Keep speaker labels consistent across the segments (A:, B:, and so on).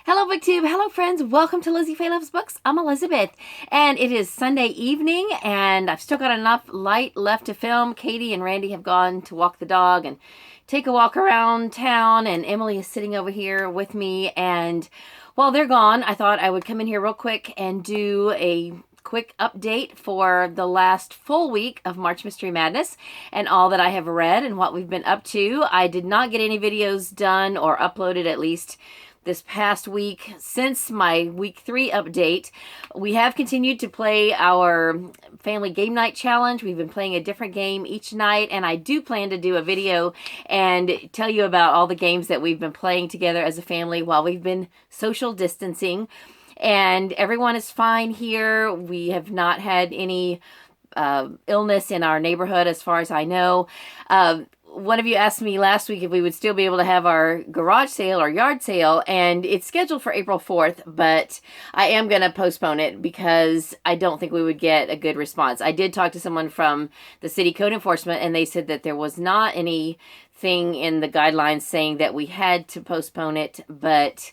A: Hello BookTube, hello friends, welcome to Lizzie Faye Loves Books. I'm Elizabeth, and it is Sunday evening, and I've still got enough light left to film. Katie and Randy have gone to walk the dog and take a walk around town, and Emily is sitting over here with me, and while they're gone, I thought I would come in here real quick and do a quick update for the last full week of March Mystery Madness and all that I have read and what we've been up to. I did not get any videos done or uploaded, at least this past week since my week 3 update. We have continued to play our family game night challenge. We've been playing a different game each night, and I do plan to do a video and tell you about all the games that we've been playing together as a family while we've been social distancing. And everyone is fine here. We have not had any illness in our neighborhood as far as I know. One of you asked me last week if we would still be able to have our garage sale or yard sale, and it's scheduled for April 4th, but I am going to postpone it because I don't think we would get a good response. I did talk to someone from the city code enforcement, and they said that there was not anything in the guidelines saying that we had to postpone it, but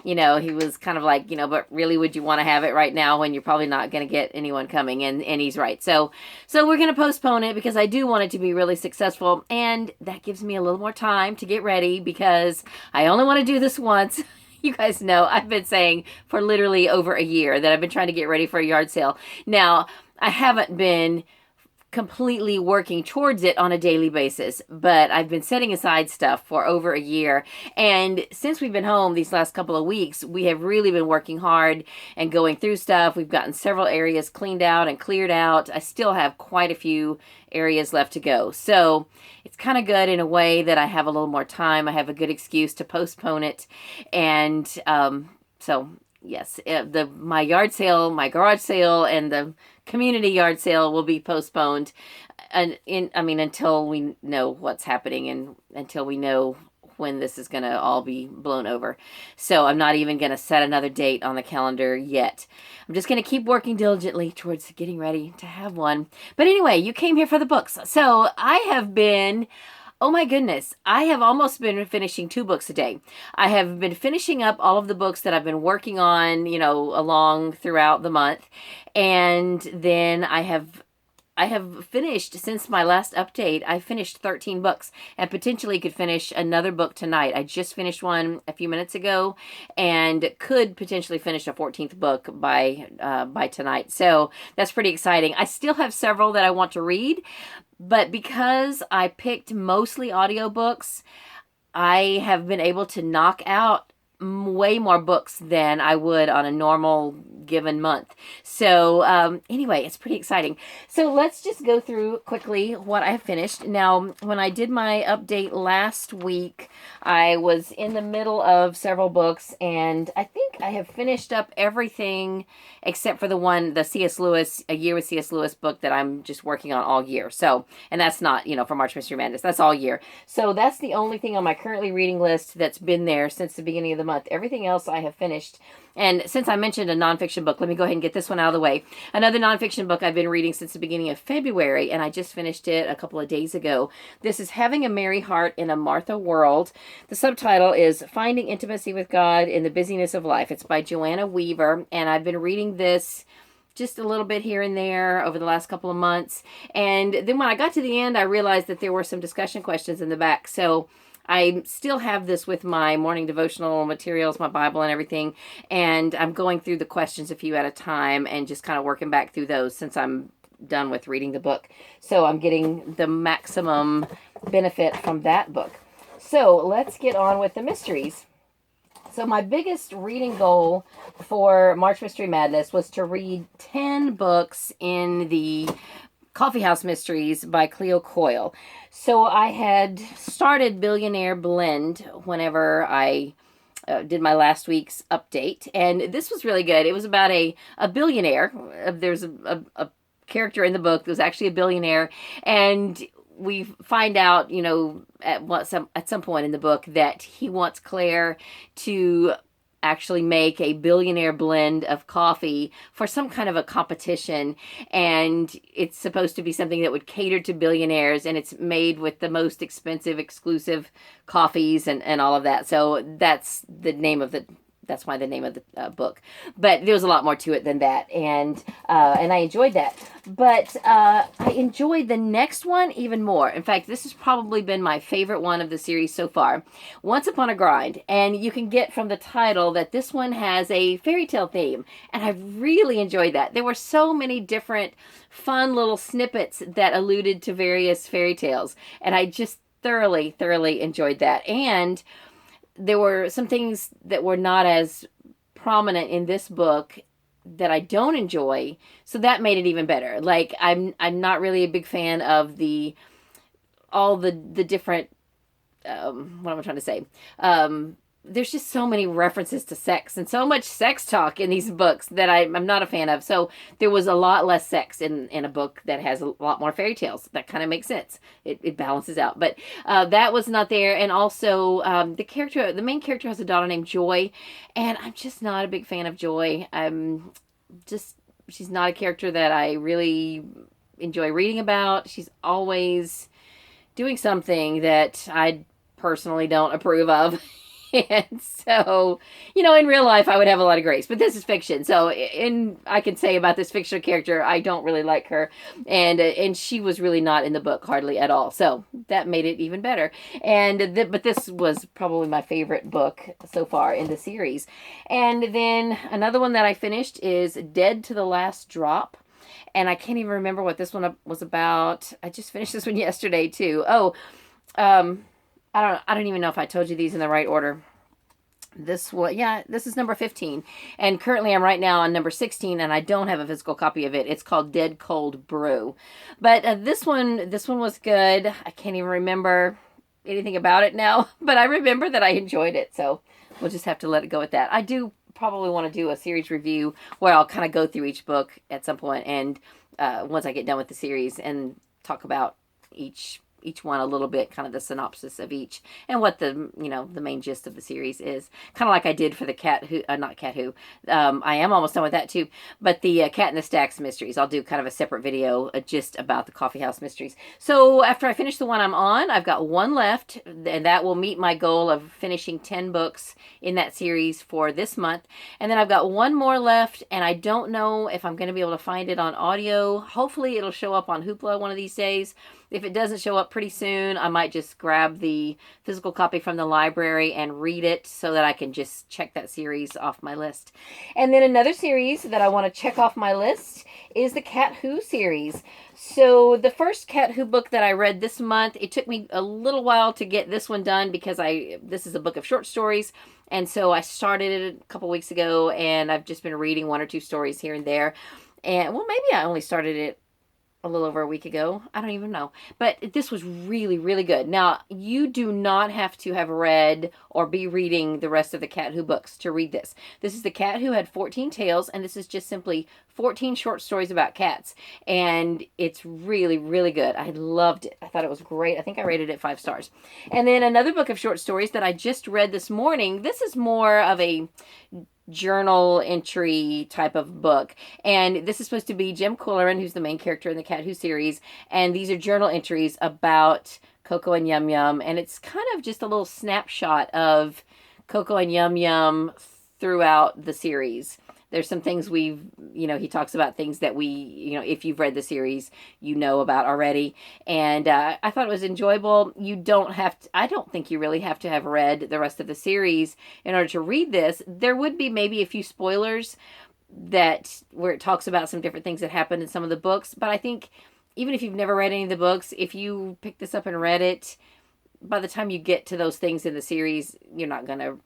A: you know, he was kind of like, but really, would you want to have it right now when you're probably not going to get anyone coming? And he's right. So we're going to postpone it because I do want it to be really successful. And that gives me a little more time to get ready because I only want to do this once. You guys know I've been saying for literally over a year that I've been trying to get ready for a yard sale. Now, I haven't been completely working towards it on a daily basis, but I've been setting aside stuff for over a year, and since we've been home these last couple of weeks, we have really been working hard and going through stuff. We've gotten several areas cleaned out and cleared out. I still have quite a few areas left to go, so it's kind of good in a way that I have a little more time. I have a good excuse to postpone it, and so yes, my yard sale, my garage sale, and the community yard sale will be postponed until we know what's happening and until we know when this is going to all be blown over. So I'm not even going to set another date on the calendar yet. I'm just going to keep working diligently towards getting ready to have one. But anyway, you came here for the books. So I have been... Oh my goodness, I have almost been finishing 2 books a day. I have been finishing up all of the books that I've been working on, along throughout the month. And then I have finished, since my last update, I finished 13 books and potentially could finish another book tonight. I just finished one a few minutes ago and could potentially finish a 14th book by tonight. So that's pretty exciting. I still have several that I want to read, but because I picked mostly audiobooks, I have been able to knock out way more books than I would on a normal given month. So anyway, it's pretty exciting. So let's just go through quickly what I have finished. Now, when I did my update last week, I was in the middle of several books, and I think I have finished up everything except for the C.S. Lewis, A Year with C.S. Lewis book that I'm just working on all year. So, and that's not, for March Mystery Madness. That's all year. So that's the only thing on my currently reading list that's been there since the beginning of the month. Everything else I have finished. And since I mentioned a nonfiction book, let me go ahead and get this one out of the way. Another nonfiction book I've been reading since the beginning of February, and I just finished it a couple of days ago. This is Having a Merry Heart in a Martha World. The subtitle is Finding Intimacy with God in the Busyness of Life. It's by Joanna Weaver, and I've been reading this just a little bit here and there over the last couple of months. And then when I got to the end, I realized that there were some discussion questions in the back. So I still have this with my morning devotional materials, my Bible and everything, and I'm going through the questions a few at a time and just kind of working back through those since I'm done with reading the book. So I'm getting the maximum benefit from that book. So let's get on with the mysteries. So my biggest reading goal for March Mystery Madness was to read 10 books in the Coffee House Mysteries by Cleo Coyle. So I had started Billionaire Blend whenever I did my last week's update, and this was really good. It was about a billionaire. There's a character in the book that was actually a billionaire, and we find out, at some point in the book that he wants Claire to actually make a billionaire blend of coffee for some kind of a competition, and it's supposed to be something that would cater to billionaires, and it's made with the most expensive exclusive coffees and all of that. So that's the name of the that's why the name of the book. But there was a lot more to it than that, and I enjoyed that. But I enjoyed the next one even more. In fact, this has probably been my favorite one of the series so far. Once Upon a Grind, and you can get from the title that this one has a fairy tale theme, and I really enjoyed that. There were so many different fun little snippets that alluded to various fairy tales, and I just thoroughly enjoyed that. And there were some things that were not as prominent in this book that I don't enjoy, so that made it even better. Like, I'm not really a big fan of all the different what am I trying to say? There's just so many references to sex and so much sex talk in these books that I'm not a fan of. So there was a lot less sex in a book that has a lot more fairy tales. That kind of makes sense. It balances out. But that was not there. And also the main character has a daughter named Joy, and I'm just not a big fan of Joy. She's not a character that I really enjoy reading about. She's always doing something that I personally don't approve of. And so, in real life, I would have a lot of grace, but this is fiction. So I can say about this fictional character, I don't really like her. And she was really not in the book hardly at all. So that made it even better. But this was probably my favorite book so far in the series. And then another one that I finished is Dead to the Last Drop. And I can't even remember what this one was about. I just finished this one yesterday too. I don't even know if I told you these in the right order. This is number 15. And currently I'm right now on number 16, and I don't have a physical copy of it. It's called Dead Cold Brew. But this one was good. I can't even remember anything about it now, but I remember that I enjoyed it. So we'll just have to let it go at that. I do probably want to do a series review where I'll kind of go through each book at some point, and once I get done with the series, and talk about each one a little bit, kind of the synopsis of each, and what the main gist of the series is. Kind of like I did for the not Cat Who. I am almost done with that too. But the Cat in the Stacks mysteries, I'll do kind of a separate video just about the coffee house mysteries. So after I finish the one I'm on, I've got one left, and that will meet my goal of finishing 10 books in that series for this month. And then I've got one more left, and I don't know if I'm going to be able to find it on audio. Hopefully it'll show up on Hoopla one of these days. If it doesn't show up pretty soon, I might just grab the physical copy from the library and read it so that I can just check that series off my list. And then another series that I want to check off my list is the Cat Who series. So the first Cat Who book that I read this month, it took me a little while to get this one done because this is a book of short stories. And so I started it a couple weeks ago, and I've just been reading one or two stories here and there. And maybe I only started it a little over a week ago. I don't even know. But this was really, really good. Now, you do not have to have read or be reading the rest of the Cat Who books to read this. This is the Cat Who had 14 tales, and this is just simply 14 short stories about cats. And it's really, really good. I loved it. I thought it was great. I think I rated it 5 stars. And then another book of short stories that I just read this morning. This is more of a journal entry type of book, and this is supposed to be Jim Coyle, who's the main character in the Cat Who series, and these are journal entries about Coco and Yum Yum, and it's kind of just a little snapshot of Coco and Yum Yum throughout the series. There's some things he talks about things that if you've read the series, about already. And I thought it was enjoyable. I don't think you really have to have read the rest of the series in order to read this. There would be maybe a few spoilers where it talks about some different things that happened in some of the books. But I think even if you've never read any of the books, if you pick this up and read it, by the time you get to those things in the series, you're not going to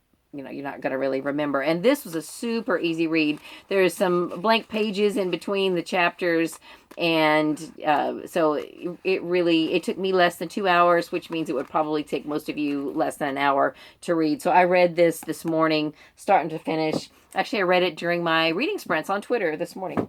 A: really remember. And this was a super easy read. There's some blank pages in between the chapters, and so it took me less than 2 hours, which means it would probably take most of you less than an hour to read. So I read this morning, starting to finish. Actually, I read it during my reading sprints on Twitter this morning.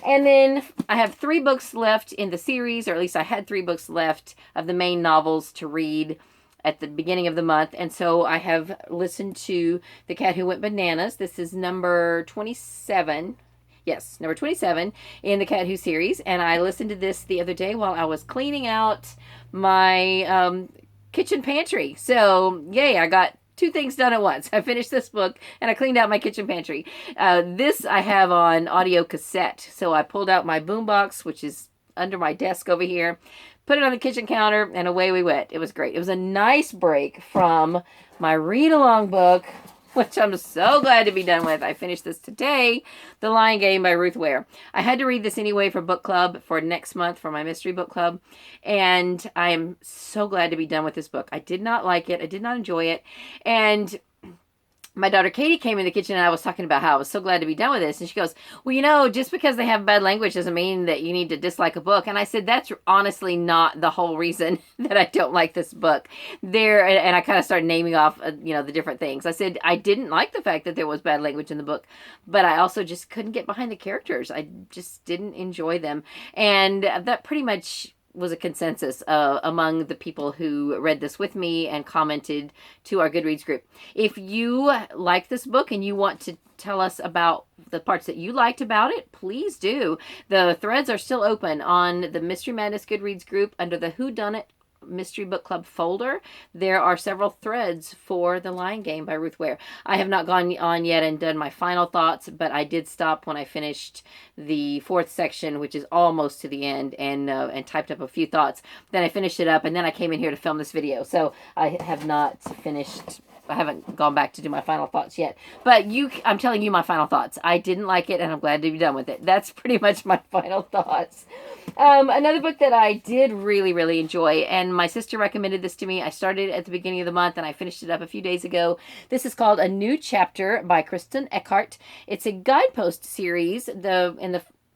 A: And then I have 3 books left in the series, or at least I had 3 books left of the main novels to read at the beginning of the month. And so I have listened to The Cat Who Went Bananas. This is number 27. Yes, number 27 in the Cat Who series. And I listened to this the other day while I was cleaning out my kitchen pantry. So, yay, I got two things done at once. I finished this book and I cleaned out my kitchen pantry. This I have on audio cassette. So I pulled out my boombox, which is under my desk over here, put it on the kitchen counter, and away we went. It was great. It was a nice break from my read-along book, which I'm so glad to be done with. I finished this today, The Lion Game by Ruth Ware. I had to read this anyway for book club for next month for my mystery book club, and I am so glad to be done with this book. I did not like it. I did not enjoy it, and my daughter Katie came in the kitchen and I was talking about how I was so glad to be done with this. And she goes, well, you know, just because they have bad language doesn't mean that you need to dislike a book. And I said, that's honestly not the whole reason that I don't like this book. And I kind of started naming off, the different things. I said, I didn't like the fact that there was bad language in the book, but I also just couldn't get behind the characters. I just didn't enjoy them. And that pretty much was a consensus among the people who read this with me and commented to our Goodreads group. If you like this book and you want to tell us about the parts that you liked about it, please do. The threads are still open on the Mystery Madness Goodreads group under the Whodunit Mystery Book Club folder. There are several threads for The Lion Game by Ruth Ware. I have not gone on yet and done my final thoughts, but I did stop when I finished the fourth section, which is almost to the end, and typed up a few thoughts. Then I finished it up, and then I came in here to film this video. So I have not finished. I haven't gone back to do my final thoughts yet. But I'm telling you my final thoughts. I didn't like it, and I'm glad to be done with it. That's pretty much my final thoughts. Another book that I did really, really enjoy, and my sister recommended this to me. I started at the beginning of the month, and I finished it up a few days ago. This is called A New Chapter by Kristin Eckhardt. It's a guidepost series.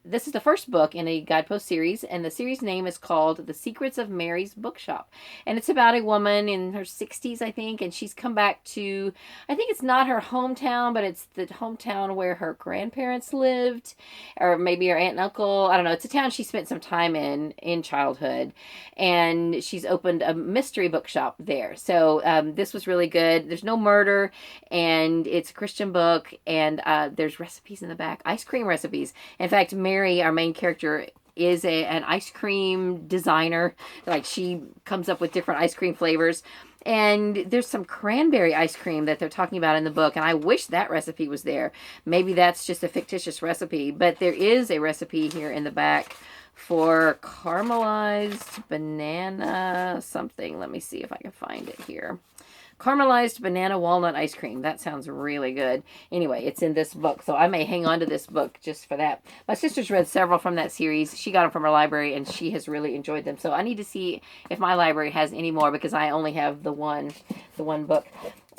A: This is the first book in a guidepost series, and the series name is called The Secrets of Mary's Bookshop. And it's about a woman in her 60s, I think, and she's come back to, I think it's not her hometown, but it's the hometown where her grandparents lived, or maybe her aunt and uncle. I don't know. It's a town she spent some time in childhood, and she's opened a mystery bookshop there. So this was really good. There's no murder, and it's a Christian book, and there's recipes in the back, ice cream recipes. In fact, Mary, our main character, is an ice cream designer. Like, she comes up with different ice cream flavors. And there's some cranberry ice cream that they're talking about in the book, and I wish that recipe was there. Maybe that's just a fictitious recipe, but there is a recipe here in the back for caramelized banana something. Let me see if I can find it here. Caramelized banana walnut ice cream. That sounds really good. Anyway, it's in this book, so I may hang on to this book just for that. My sister's read several from that series. She got them from her library, and she has really enjoyed them. So I need to see if my library has any more, because I only have the one book.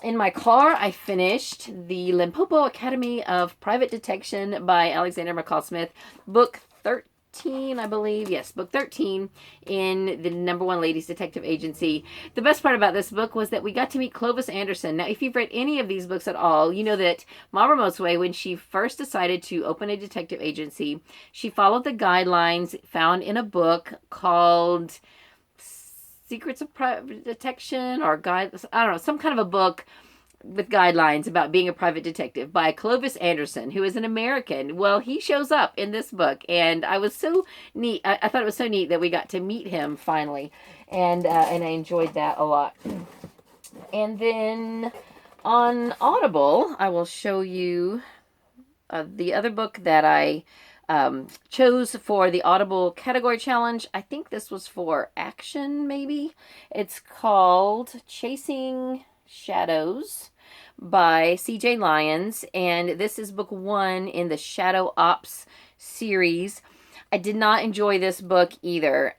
A: In my car, I finished the Limpopo Academy of Private Detection by Alexander McCall Smith, book 13. I believe. Yes, book 13 in the #1 Ladies Detective Agency. The best part about this book was that we got to meet Clovis Anderson. Now, if you've read any of these books at all, you know that Ma Remote's Way, when she first decided to open a detective agency, she followed the guidelines found in a book called Secrets of Private Detection, or I don't know, some kind of a book with guidelines about being a private detective by Clovis Anderson, who is an American. Well, he shows up in this book, and I was so neat. I thought it was so neat that we got to meet him finally, and I enjoyed that a lot. And then on Audible, I will show you the other book that I chose for the Audible category challenge. I think this was for action, maybe. It's called Chasing Shadows by C.J. Lyons, and this is book 1 in the Shadow Ops series. I did not enjoy this book either.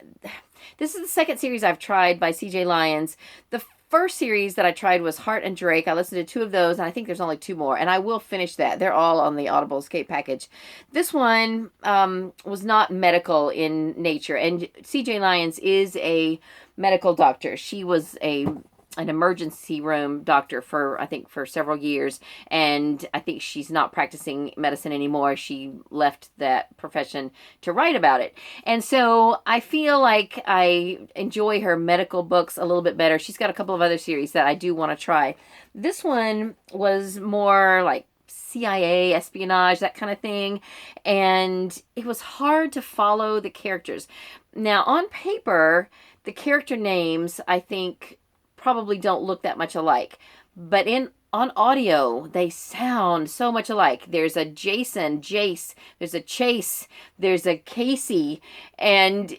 A: This is the second series I've tried by C.J. Lyons. The first series that I tried was Hart and Drake. I listened to 2 of those, and I think there's only 2 more, and I will finish that. They're all on the Audible Escape package. This one was not medical in nature, and C.J. Lyons is a medical doctor. She was an emergency room doctor for several years, and I think she's not practicing medicine anymore. She left that profession to write about it, and so I feel like I enjoy her medical books a little bit better. She's got a couple of other series that I do want to try. This one was more like CIA, espionage, that kind of thing, and it was hard to follow the characters. Now, on paper, the character names, I think, probably don't look that much alike, but on audio, they sound so much alike. There's a Jason, Jace, there's a Chase, there's a Casey, and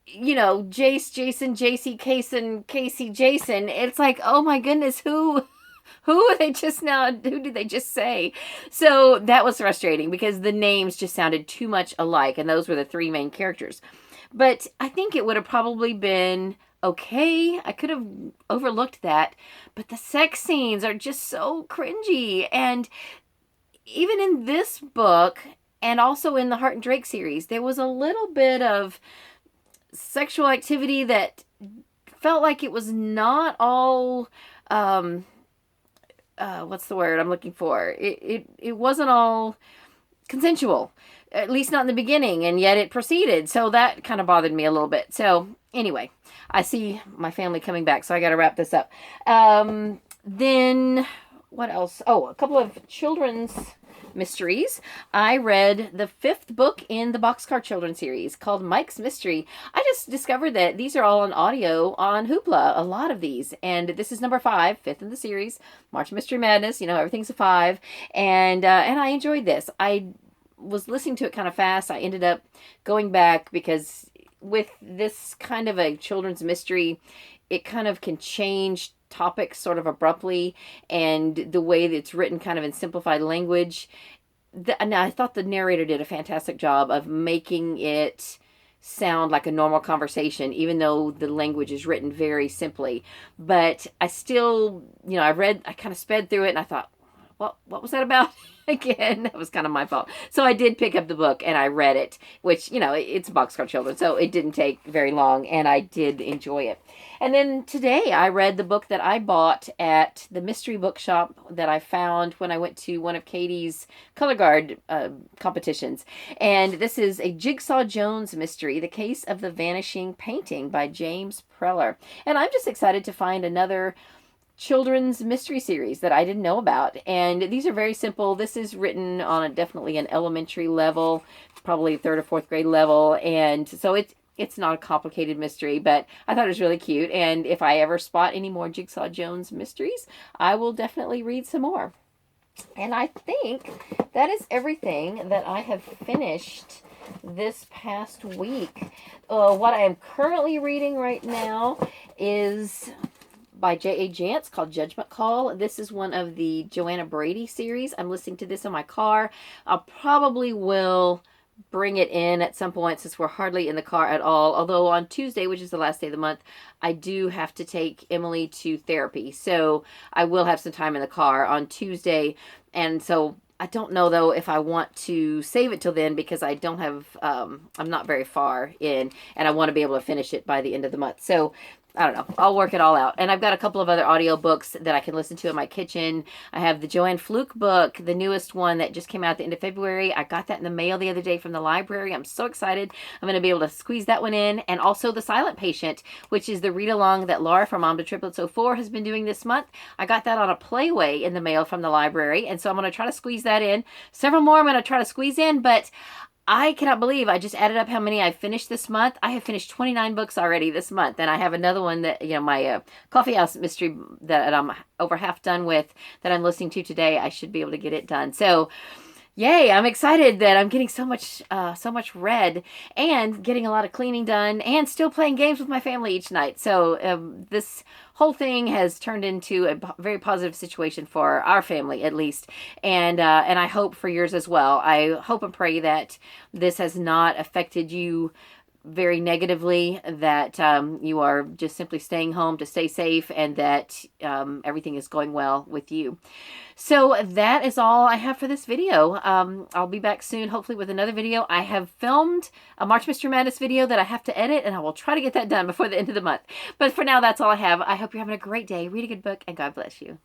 A: Jace, Jason, JC, Casey, Jason. It's like, oh my goodness, who are they who did they just say? So that was frustrating because the names just sounded too much alike, and those were the three main characters. But I think it would have probably been okay. I could have overlooked that, but the sex scenes are just so cringy. And even in this book, and also in the Hart and Drake series, there was a little bit of sexual activity that felt like it was not all, what's the word I'm looking for? It wasn't all consensual, at least not in the beginning, and yet it proceeded. So that kind of bothered me a little bit. So anyway, I see my family coming back, so I got to wrap this up. Then what else? Oh, a couple of children's mysteries. I read the 5th book in the Boxcar Children's series called Mike's Mystery. I just discovered that these are all on audio on Hoopla, a lot of these. And this is number 5, 5th in the series, March Mystery Madness, everything's a 5. And I enjoyed this. I was listening to it kind of fast. I ended up going back because with this kind of a children's mystery, it kind of can change topics sort of abruptly, and the way that it's written kind of in simplified language. And I thought the narrator did a fantastic job of making it sound like a normal conversation, even though the language is written very simply. But I still, I kind of sped through it, and I thought, what was that about? Again, that was kind of my fault. So I did pick up the book and I read it, which, it's Boxcar Children, so it didn't take very long, and I did enjoy it. And then today I read the book that I bought at the mystery bookshop that I found when I went to one of Katie's color guard competitions. And this is a Jigsaw Jones mystery, The Case of the Vanishing Painting by James Preller. And I'm just excited to find another children's mystery series that I didn't know about. And these are very simple. This is written on definitely an elementary level, probably 3rd or 4th grade level. And so it's not a complicated mystery, but I thought it was really cute. And if I ever spot any more Jigsaw Jones mysteries, I will definitely read some more. And I think that is everything that I have finished this past week. What I am currently reading right now is by J.A. Jance called Judgement Call. This is one of the Joanna Brady series. I'm listening to this in my car. I'll probably will bring it in at some point since we're hardly in the car at all. Although on Tuesday, which is the last day of the month, I do have to take Emily to therapy. So I will have some time in the car on Tuesday. And so I don't know, though, if I want to save it till then because I don't have, I'm not very far in, and I want to be able to finish it by the end of the month. So I don't know. I'll work it all out. And I've got a couple of other audio books that I can listen to in my kitchen. I have the Joanne Fluke book, the newest one that just came out at the end of February. I got that in the mail the other day from the library. I'm so excited. I'm going to be able to squeeze that one in. And also The Silent Patient, which is the read-along that Laura from Mom to Triplets 04 has been doing this month. I got that on a Playway in the mail from the library. And so I'm going to try to squeeze that in. Several more I'm going to try to squeeze in, but I cannot believe I just added up how many I've finished this month. I have finished 29 books already this month. And I have another one that, my coffee house mystery that I'm over half done with that I'm listening to today. I should be able to get it done. So yay, I'm excited that I'm getting so much read and getting a lot of cleaning done and still playing games with my family each night. So this whole thing has turned into a very positive situation for our family, at least. And I hope for yours as well. I hope and pray that this has not affected you very negatively, that you are just simply staying home to stay safe, and that everything is going well with you. So that is all I have for this video. I'll be back soon, hopefully with another video. I have filmed a March Mystery Madness video that I have to edit, and I will try to get that done before the end of the month. But for now, that's all I have. I hope you're having a great day. Read a good book, and God bless you.